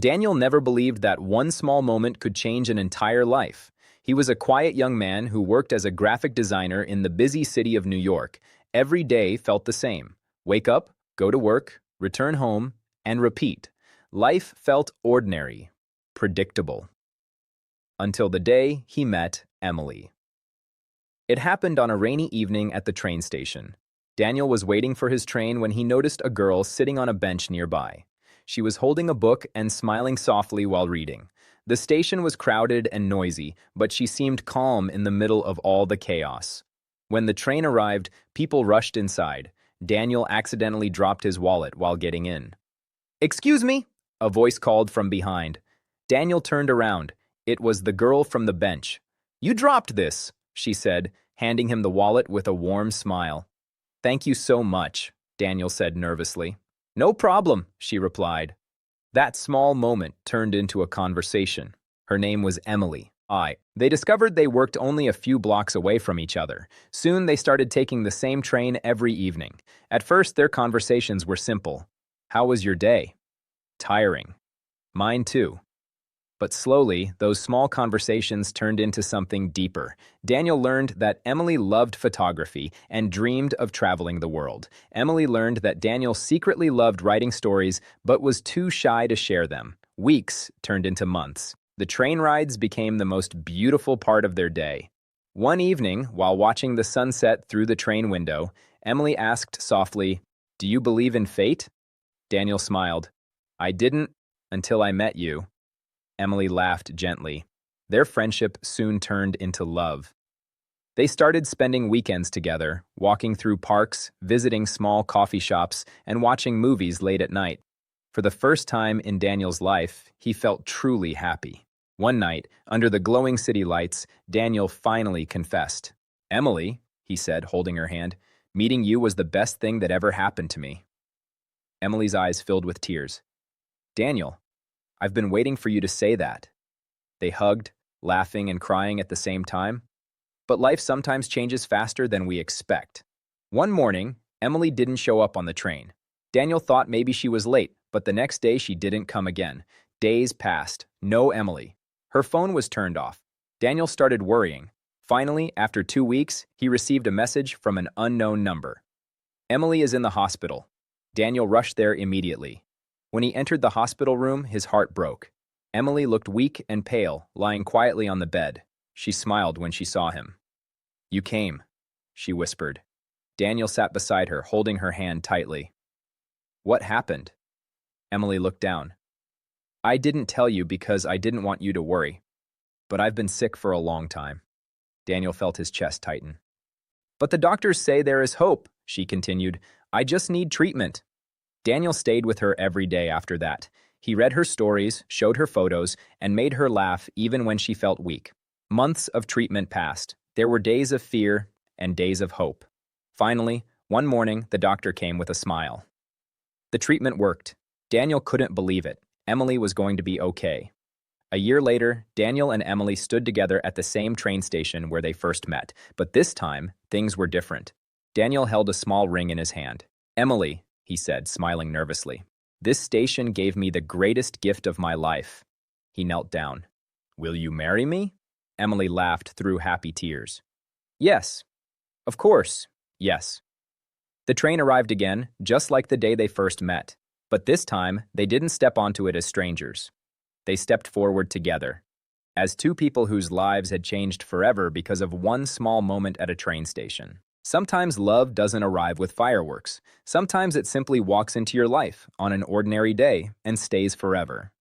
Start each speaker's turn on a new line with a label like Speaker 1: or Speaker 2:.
Speaker 1: Daniel never believed that one small moment could change an entire life. He was a quiet young man who worked as a graphic designer in the busy city of New York. Every day felt the same. Wake up, go to work, return home, and repeat. Life felt ordinary, predictable. Until the day he met Emily. It happened on a rainy evening at the train station. Daniel was waiting for his train when he noticed a girl sitting on a bench nearby. She was holding a book and smiling softly while reading. The station was crowded and noisy, but she seemed calm in the middle of all the chaos. When the train arrived, people rushed inside. Daniel accidentally dropped his wallet while getting in. "Excuse me," a voice called from behind. Daniel turned around. It was the girl from the bench. "You dropped this," she said, handing him the wallet with a warm smile. "Thank you so much," Daniel said nervously. "No problem," she replied. That small moment turned into a conversation. Her name was Emily. They discovered they worked only a few blocks away from each other. Soon they started taking the same train every evening. At first, their conversations were simple. "How was your day?" "Tiring." "Mine too." But slowly, those small conversations turned into something deeper. Daniel learned that Emily loved photography and dreamed of traveling the world. Emily learned that Daniel secretly loved writing stories but was too shy to share them. Weeks turned into months. The train rides became the most beautiful part of their day. One evening, while watching the sunset through the train window, Emily asked softly, "Do you believe in fate?" Daniel smiled. "I didn't until I met you." Emily laughed gently. Their friendship soon turned into love. They started spending weekends together, walking through parks, visiting small coffee shops, and watching movies late at night. For the first time in Daniel's life, he felt truly happy. One night, under the glowing city lights, Daniel finally confessed. "Emily," he said, holding her hand, "meeting you was the best thing that ever happened to me." Emily's eyes filled with tears. "Daniel, I've been waiting for you to say that." They hugged, laughing and crying at the same time. But life sometimes changes faster than we expect. One morning, Emily didn't show up on the train. Daniel thought maybe she was late, but the next day she didn't come again. Days passed. No Emily. Her phone was turned off. Daniel started worrying. Finally, after 2 weeks, he received a message from an unknown number. "Emily is in the hospital." Daniel rushed there immediately. When he entered the hospital room, his heart broke. Emily looked weak and pale, lying quietly on the bed. She smiled when she saw him. "You came," she whispered. Daniel sat beside her, holding her hand tightly. "What happened?" Emily looked down. "I didn't tell you because I didn't want you to worry. But I've been sick for a long time." Daniel felt his chest tighten. "But the doctors say there is hope," she continued. "I just need treatment." Daniel stayed with her every day after that. He read her stories, showed her photos, and made her laugh even when she felt weak. Months of treatment passed. There were days of fear and days of hope. Finally, one morning, the doctor came with a smile. The treatment worked. Daniel couldn't believe it. Emily was going to be okay. A year later, Daniel and Emily stood together at the same train station where they first met. But this time, things were different. Daniel held a small ring in his hand. "Emily," he said, smiling nervously, "this station gave me the greatest gift of my life." He knelt down. "Will you marry me?" Emily laughed through happy tears. "Yes. Of course, yes." The train arrived again, just like the day they first met. But this time, they didn't step onto it as strangers. They stepped forward together, as two people whose lives had changed forever because of one small moment at a train station. Sometimes love doesn't arrive with fireworks. Sometimes it simply walks into your life on an ordinary day and stays forever.